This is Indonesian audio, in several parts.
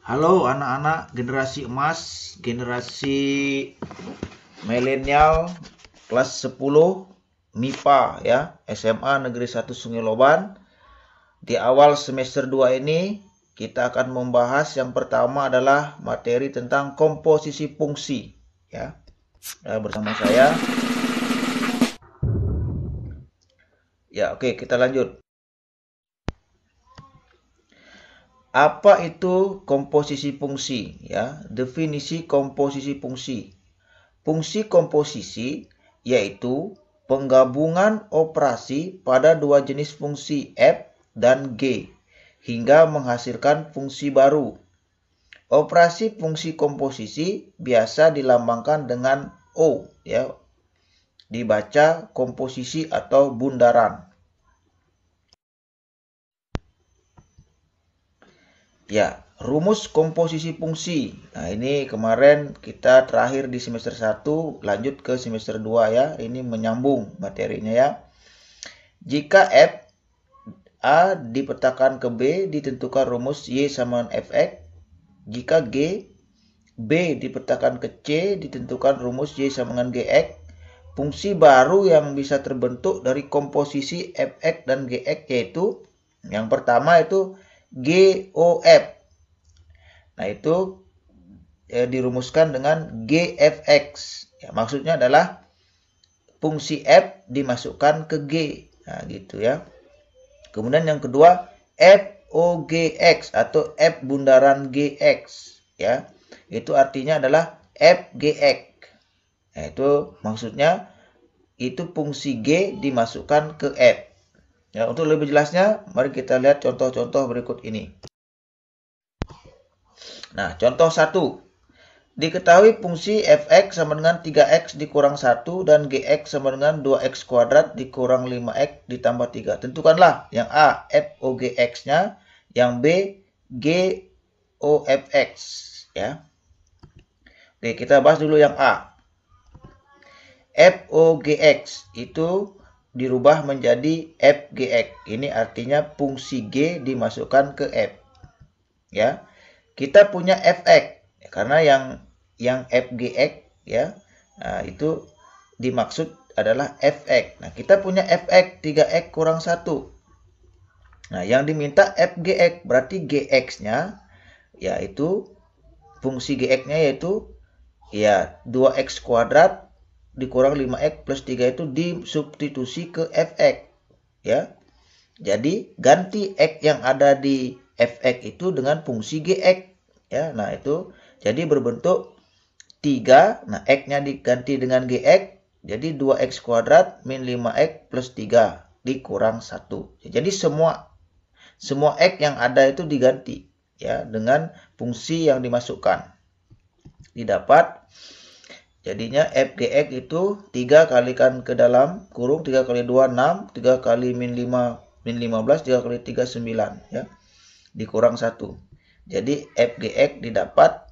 Halo anak-anak generasi emas, generasi milenial kelas 10 MIPA ya, SMA Negeri 1 Sungai Loban. Di awal semester 2 ini kita akan membahas yang pertama adalah materi tentang komposisi fungsi ya. Bersama saya. Ya, oke, kita lanjut. Apa itu komposisi fungsi ya? Definisi komposisi fungsi. Fungsi komposisi yaitu penggabungan operasi pada dua jenis fungsi f dan g hingga menghasilkan fungsi baru. Operasi fungsi komposisi biasa dilambangkan dengan O ya. Dibaca komposisi atau bundaran. Ya, rumus komposisi fungsi. Nah, ini kemarin kita terakhir di semester 1, lanjut ke semester 2 ya. Ini menyambung materinya ya. Jika F A dipetakan ke B, ditentukan rumus Y sama dengan Fx. Jika G B dipetakan ke C, ditentukan rumus Y sama dengan Gx. Fungsi baru yang bisa terbentuk dari komposisi Fx dan Gx yaitu yang pertama itu GOF. Nah, itu dirumuskan dengan GFX. Ya, maksudnya adalah fungsi F dimasukkan ke G. Nah, gitu ya. Kemudian yang kedua FOGX atau F bundaran GX. Ya, itu artinya adalah FGX. Nah, itu maksudnya itu fungsi G dimasukkan ke F. Ya, untuk lebih jelasnya, mari kita lihat contoh-contoh berikut ini. Nah, contoh 1. Diketahui fungsi fx sama dengan 3x dikurang 1 dan gx sama dengan 2x kuadrat dikurang 5x ditambah 3. Tentukanlah yang A FOGX-nya, yang B GOFX. Ya. Oke, kita bahas dulu yang A. FOGX itu dirubah menjadi FGX. Ini artinya fungsi G dimasukkan ke F. Ya. Kita punya Fx karena yang FGX ya. Nah, itu dimaksud adalah Fx. Nah, kita punya Fx 3x kurang 1. Nah, yang diminta FGX berarti Gx-nya yaitu fungsi Gx-nya yaitu ya 2x kuadrat dikurang 5x plus 3 itu disubstitusi ke Fx ya. Jadi ganti x yang ada di Fx itu dengan fungsi Gx ya. Nah, itu jadi berbentuk 3. Nah, x-nya diganti dengan Gx jadi 2x kuadrat min 5x plus 3 dikurang 1. Jadi semua x yang ada itu diganti ya dengan fungsi yang dimasukkan. Didapat jadinya FGX itu 3 kalikan ke dalam kurung 3 kali 2 6, 3 kali min 5 min 15, 3 kali 3 9 ya. Dikurang 1. Jadi FGX didapat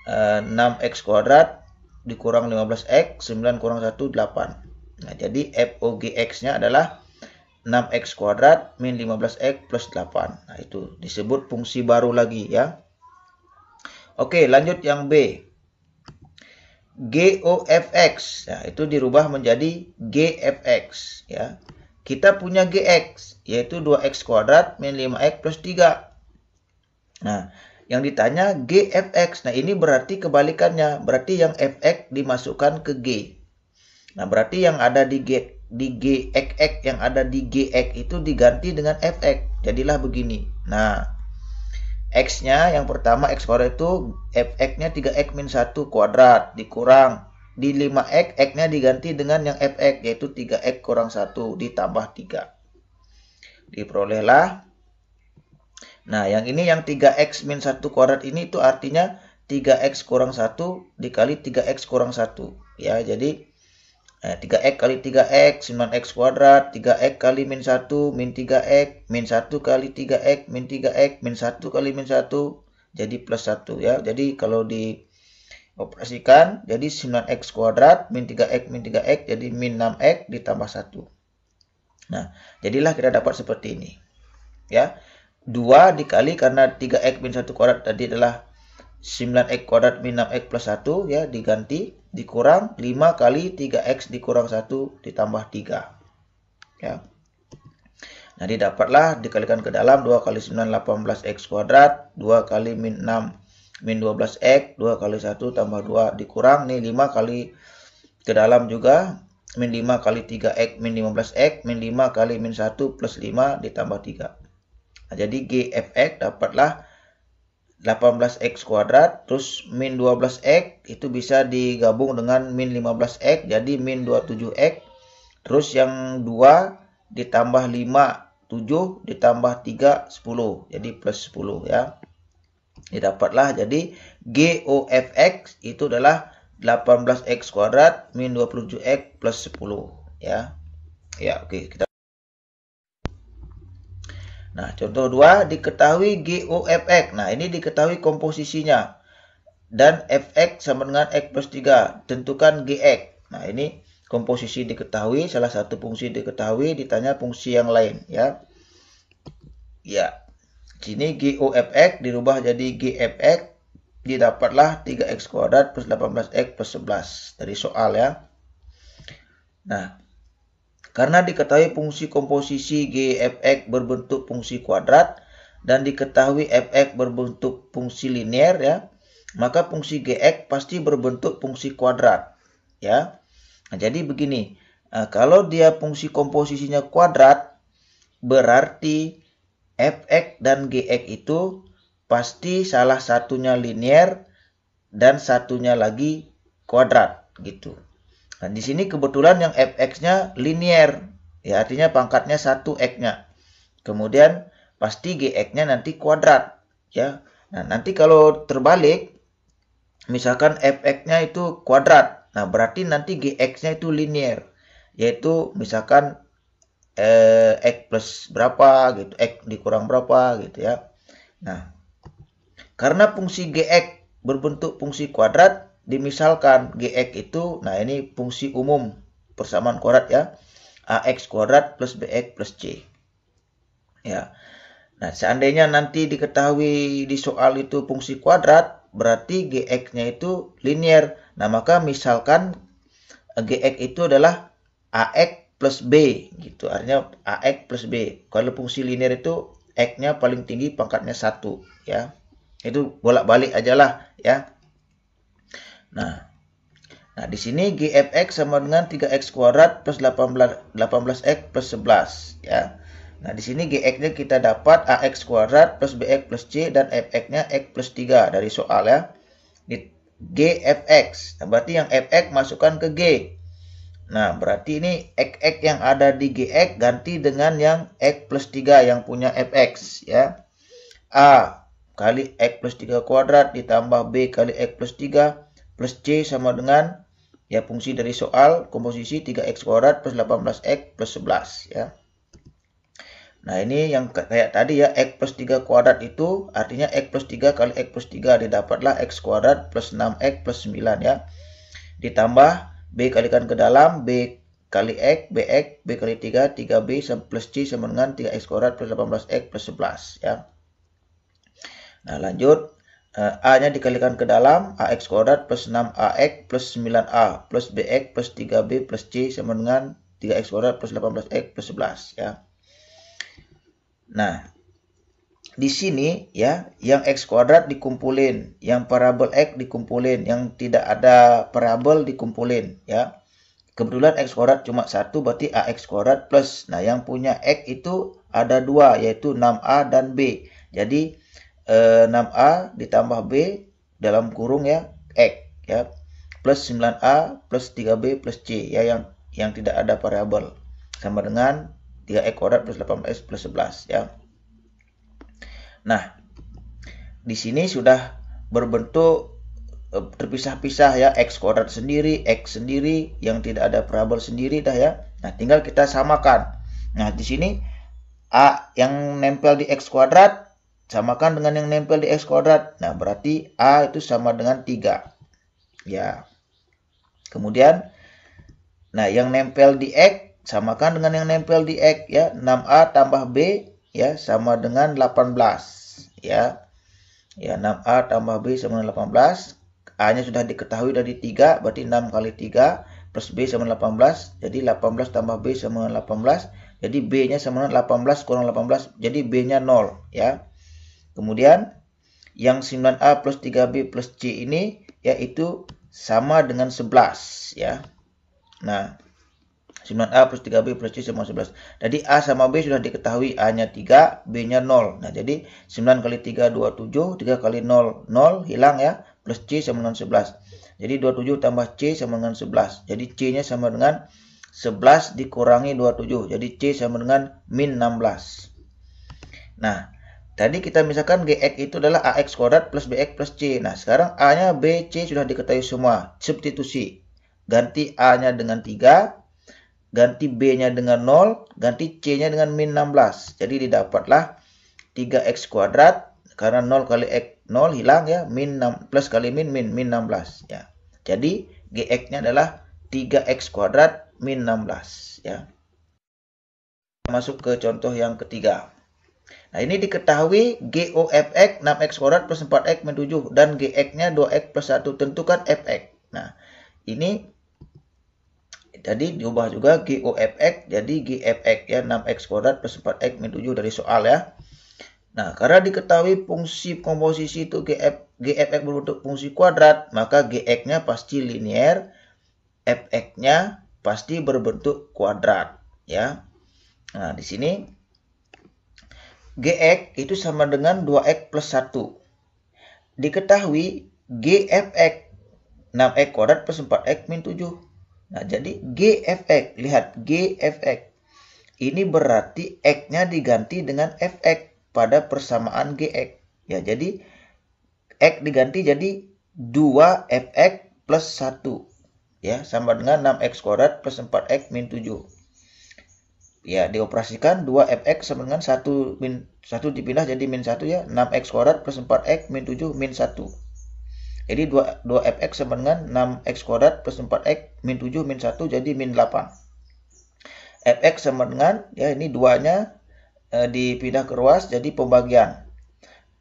6x kuadrat dikurang 15x, 9 kurang 1 8. Nah, jadi FOGX-nya adalah 6x kuadrat min 15x plus 8. Nah, itu disebut fungsi baru lagi ya. Oke, lanjut yang B. GOFX. Nah, itu dirubah menjadi GFX ya. Kita punya GX yaitu 2x kuadrat min 5x plus 3. Nah, yang ditanya GFX. Nah, ini berarti kebalikannya. Berarti yang Fx dimasukkan ke G. Nah, berarti yang ada di GXX yang ada di GX itu diganti dengan Fx. Jadilah begini. Nah, X-nya yang pertama X kuadrat itu Fx-nya 3x min 1 kuadrat dikurang di 5x, X-nya diganti dengan yang Fx yaitu 3x kurang 1 ditambah 3. Diperolehlah. Nah, yang ini yang 3x min 1 kuadrat ini itu artinya 3x kurang 1 dikali 3x kurang 1. Ya, jadi 3x kali 3x 9x kuadrat, 3x kali min 1 min 3x, min 1 kali 3x min 3x, min 1 kali min 1 jadi plus 1 ya. Jadi kalau dioperasikan jadi 9x kuadrat min 3x min 3x jadi min 6x ditambah 1. Nah, jadilah kita dapat seperti ini. Ya. 2 dikali karena 3x min 1 kuadrat tadi adalah 9x kuadrat min 6x plus 1 ya diganti, dikurang 5 kali 3x dikurang 1 ditambah 3 ya. Nah didapatlah dikalikan ke dalam 2 kali 9 18x kuadrat, 2 kali min 6 min 12x, 2 kali 1 tambah 2 dikurang nih 5 kali ke dalam juga min 5 kali 3x min 15x, min 5 kali min 1 plus 5 ditambah 3. Nah, jadi GFX dapatlah 18x kuadrat, terus min 12x itu bisa digabung dengan min 15x, jadi min 27x, terus yang 2 ditambah 5, 7 ditambah 3, 10, jadi plus 10 ya. Didapatlah jadi GOFX itu adalah 18x kuadrat min 27x plus 10 ya. Ya, oke, kita. Nah, contoh 2 diketahui GOFX. Nah, ini diketahui komposisinya. Dan Fx sama dengan x plus 3. Tentukan Gx. Nah, ini komposisi diketahui, salah satu fungsi diketahui, ditanya fungsi yang lain ya. Ya. Sini GOFX dirubah jadi GFX, didapatlah 3x kuadrat plus 18x plus 11 dari soal ya. Nah, karena diketahui fungsi komposisi GFX berbentuk fungsi kuadrat dan diketahui Fx berbentuk fungsi linear ya, maka fungsi Gx pasti berbentuk fungsi kuadrat ya. Nah, jadi begini, kalau dia fungsi komposisinya kuadrat, berarti Fx dan Gx itu pasti salah satunya linear dan satunya lagi kuadrat gitu. Nah, di sini kebetulan yang Fx-nya linear, ya artinya pangkatnya 1x-nya. Kemudian pasti Gx-nya nanti kuadrat, ya. Nah, nanti kalau terbalik, misalkan Fx-nya itu kuadrat, nah berarti nanti Gx-nya itu linear, yaitu misalkan x plus berapa gitu, x dikurang berapa gitu ya. Nah, karena fungsi Gx berbentuk fungsi kuadrat, dimisalkan Gx itu, nah ini fungsi umum persamaan kuadrat ya, ax kuadrat plus bx plus c. Ya. Nah, seandainya nanti diketahui di soal itu fungsi kuadrat, berarti Gx-nya itu linear. Nah, maka misalkan Gx itu adalah ax plus b gitu. Artinya ax plus b. Kalau fungsi linear itu x-nya paling tinggi pangkatnya 1 ya. Itu bolak-balik aja lah ya. Nah, di sini GFX sama dengan 3x kuadrat plus 18x plus 11 ya. Nah, di sini Gx-nya kita dapat ax kuadrat plus bx plus c dan fx-nya x plus 3 dari soal ya. GFX. Nah, berarti yang fx masukkan ke G. Nah, berarti ini x yang ada di Gx ganti dengan yang x plus 3 yang punya fx ya. A kali x plus 3 kuadrat ditambah b kali x plus 3 plus c sama dengan ya fungsi dari soal komposisi 3x kuadrat plus 18x plus 11 ya. Nah, ini yang kayak tadi ya, x plus 3 kuadrat itu artinya x plus 3 kali x plus 3 didapatlah x kuadrat plus 6x plus 9 ya. Ditambah b kalikan ke dalam, b kali x, bx, b kali 3, 3b plus c sama dengan 3x kuadrat plus 18x plus 11 ya. Nah, lanjut. A-nya dikalikan ke dalam, ax kuadrat plus 6ax plus 9a plus bx plus 3b plus c sama dengan 3x kuadrat plus 18x plus 11 ya. Nah, di sini ya, yang x kuadrat dikumpulin, yang parabel x dikumpulin, yang tidak ada parabel dikumpulin ya. Kebetulan x kuadrat cuma 1, berarti ax kuadrat plus. Nah, yang punya x itu ada 2, yaitu 6a dan b. Jadi 6a ditambah b dalam kurung ya x ya plus 9a plus 3b plus c ya, yang tidak ada variabel sama dengan 3x kuadrat plus 18x plus 11 ya. Nah, di sini sudah berbentuk terpisah-pisah ya, x kuadrat sendiri, x sendiri, yang tidak ada variabel sendiri dah ya. Nah, tinggal kita samakan. Nah, di sini a yang nempel di x kuadrat samakan dengan yang nempel di x kuadrat. Nah, berarti A itu sama dengan 3. Ya. Kemudian, nah yang nempel di X samakan dengan yang nempel di X ya. 6A tambah B ya sama dengan 18. Ya. Ya, 6A tambah B sama dengan 18. A-nya sudah diketahui dari 3, berarti 6 kali 3 plus B sama 18. Jadi 18 tambah B sama dengan 18. Jadi B-nya sama dengan 18 kurang 18. Jadi B-nya 0. Ya. Kemudian yang 9A plus 3B plus C ini yaitu sama dengan 11. Ya. Nah, 9A plus 3B plus C sama 11. Jadi A sama B sudah diketahui, A-nya 3, B-nya 0. Nah, jadi 9 kali 3, 27. 3 kali 0, 0. Hilang ya. Plus C sama dengan 11. Jadi 27 tambah C sama dengan 11. Jadi C-nya sama dengan 11 dikurangi 27. Jadi C sama dengan min 16. Nah, tadi kita misalkan GX itu adalah AX kuadrat plus BX plus C. Nah, sekarang A-nya B, C sudah diketahui semua. Substitusi. Ganti A-nya dengan 3. Ganti B-nya dengan 0, ganti C-nya dengan min 16. Jadi didapatlah 3X kuadrat, karena 0 kali X 0 hilang ya, min 6, plus kali min 16 ya. Jadi GX-nya adalah 3X kuadrat min 16 ya. Masuk ke contoh yang ketiga. Nah, ini diketahui GOFX 6X kuadrat plus 4X min 7 dan GX-nya 2X plus 1. Tentukan FX. Nah, ini jadi diubah juga GOFX jadi GFX ya, 6X kuadrat plus 4X min 7 dari soal ya. Nah, karena diketahui fungsi komposisi itu GFX berbentuk fungsi kuadrat, maka GX-nya pasti linier, FX-nya pasti berbentuk kuadrat ya. Nah, di sini GX itu sama dengan 2X plus 1. Diketahui GFX 6X kuadrat plus 4X min 7. Nah, jadi GFX, lihat GFX. Ini berarti X-nya diganti dengan FX pada persamaan GX. Ya, jadi X diganti jadi 2FX plus 1. Ya, sama dengan 6X kuadrat plus 4X min 7. Ya, dioperasikan 2FX sama dengan 1 min 1 dipindah jadi min 1 ya. 6X kuadrat plus 4X min 7 min 1. Jadi 2fx sama dengan 6x kuadrat plus 4x min 7 min 1 jadi min 8. Fx sama dengan, ya ini 2-nya dipindah ke ruas jadi pembagian.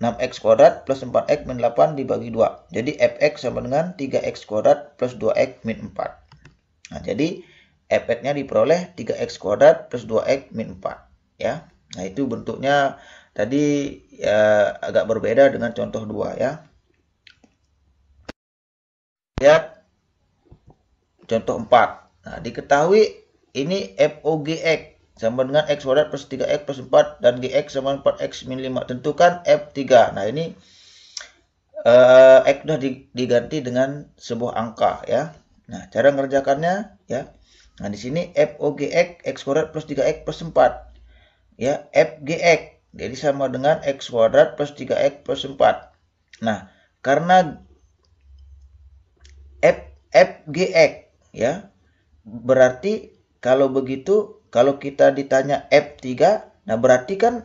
6x kuadrat plus 4x min 8 dibagi 2. Jadi fx sama dengan 3x kuadrat plus 2x min 4. Nah, jadi fx-nya diperoleh 3x kuadrat plus 2x min 4. Ya. Nah, itu bentuknya tadi ya agak berbeda dengan contoh 2 ya. Lihat contoh 4. Nah, diketahui ini FOGX sama dengan X kuadrat plus 3X plus 4 dan GX sama 4X min 5. Tentukan F3. Nah, ini X sudah diganti dengan sebuah angka ya. Nah, cara mengerjakannya ya. Nah, di sini FOGX X kuadrat plus 3X plus 4. Ya, FGX. Jadi sama dengan X kuadrat plus 3X plus 4. Nah, karena FGX ya. Berarti kalau begitu, kalau kita ditanya F3, nah berarti kan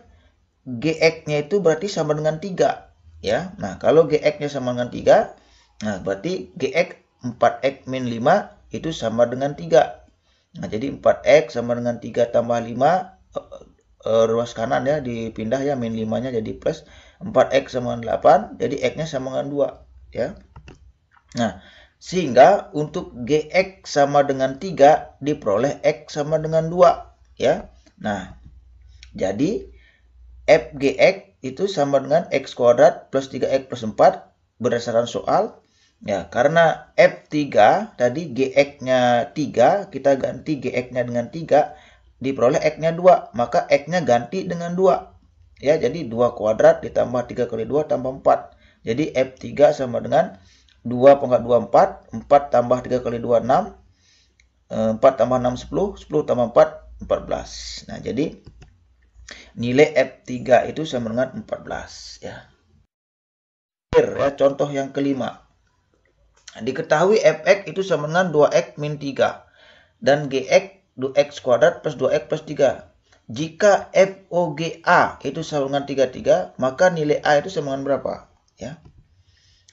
GX-nya itu berarti sama dengan 3 ya. Nah, kalau GX-nya sama dengan 3, nah berarti GX 4X min 5 itu sama dengan 3. Nah, jadi 4X sama dengan 3 tambah 5 ruas kanan ya dipindah ya, min 5-nya jadi plus. 4X sama dengan 8, jadi X-nya sama dengan 2 ya. Nah, sehingga untuk GX sama dengan 3 diperoleh X sama dengan 2 ya. Nah, jadi FGX itu sama dengan X kuadrat plus 3X plus 4 berdasarkan soal. Ya, karena F3 tadi GX-nya 3, kita ganti GX-nya dengan 3, diperoleh X-nya 2, maka X-nya ganti dengan 2. Ya, jadi 2 kuadrat ditambah 3 kali 2 tambah 4. Jadi F3 sama dengan 2 pangkat 2, 4. 4 tambah 3 kali 2, 6. 4 tambah 6, 10. 10 tambah 4, 14. Nah, jadi nilai F3 itu sama dengan 14. Ya. Contoh yang kelima. Diketahui Fx itu sama dengan 2x min 3. Dan Gx 2x kuadrat plus 2x plus 3. Jika FOGA itu sama dengan 33, maka nilai A itu sama dengan berapa? Ya.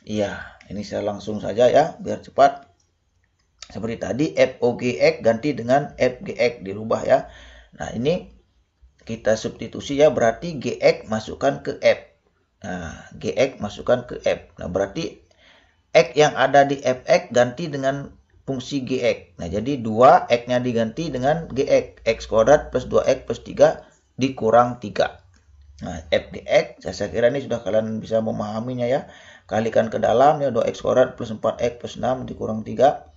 Iya, ini saya langsung saja ya, biar cepat. Seperti tadi, FOGX ganti dengan FGX, dirubah ya. Nah, ini kita substitusi ya, berarti GX masukkan ke F. Nah, GX masukkan ke F. Nah, berarti X yang ada di Fx ganti dengan fungsi GX. Nah, jadi 2X-nya diganti dengan GX. X kuadrat plus 2X plus 3 dikurang 3. Nah, FGX, saya kira ini sudah kalian bisa memahaminya ya. Kalikan ke dalam ya, 2X kuadrat plus 4X plus 6 dikurang 3.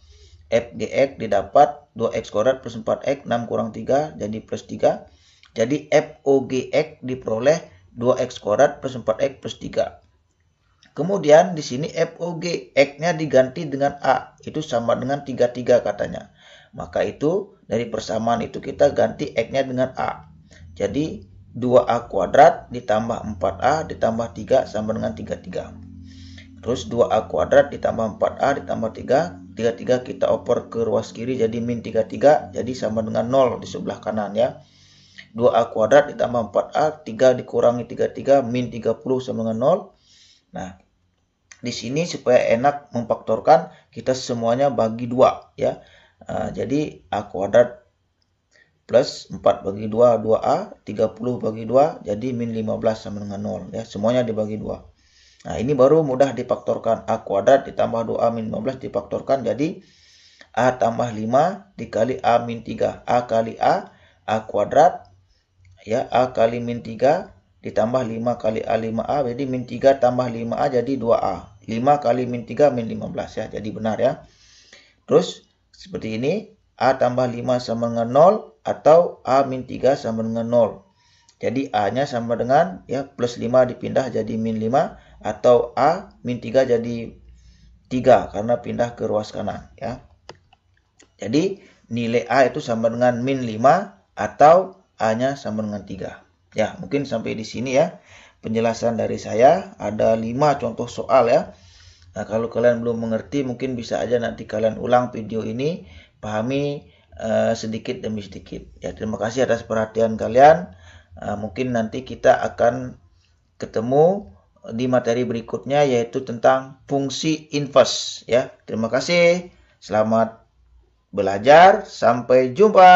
FGX didapat 2X kuadrat plus 4X, 6 kurang 3, jadi plus 3. Jadi FOGX diperoleh 2X kuadrat plus 4X plus 3. Kemudian di sini FOG, X-nya diganti dengan A. Itu sama dengan 33 katanya. Maka itu dari persamaan itu kita ganti X-nya dengan A. Jadi 2A kuadrat ditambah 4A ditambah 3 sama dengan 33. Terus 2A kuadrat ditambah 4A ditambah 3. 33 kita oper ke ruas kiri jadi min 33. Jadi sama dengan 0 di sebelah kanan ya. 2A kuadrat ditambah 4A, 3 dikurangi 33, min 30 sama dengan 0. Nah, di sini supaya enak memfaktorkan, kita semuanya bagi 2 ya. Jadi A kuadrat plus 4 bagi 2, 2A, 30 bagi 2, jadi min 15 sama dengan 0 ya. Semuanya dibagi 2. Nah, ini baru mudah difaktorkan. A kuadrat ditambah 2A min 15 difaktorkan, jadi A tambah 5 dikali A min 3. A kali A kuadrat. Ya, A kali min 3 ditambah 5 kali A 5A, jadi min 3 tambah 5A jadi 2A. 5 kali min 3 min 15 ya, jadi benar ya. Terus seperti ini, A tambah 5 sama dengan 0 atau A min 3 sama dengan 0. Jadi A-nya sama dengan ya plus 5 dipindah jadi min 5 atau A min 3 jadi 3 karena pindah ke ruas kanan ya. Jadi nilai A itu sama dengan min 5 atau A-nya sama dengan 3. Ya, mungkin sampai di sini ya penjelasan dari saya. Ada 5 contoh soal ya. Nah, kalau kalian belum mengerti, mungkin bisa aja nanti kalian ulang video ini, pahami sedikit demi sedikit. Ya, terima kasih atas perhatian kalian. Mungkin nanti kita akan ketemu di materi berikutnya, yaitu tentang fungsi inverse. Ya, terima kasih. Selamat belajar. Sampai jumpa.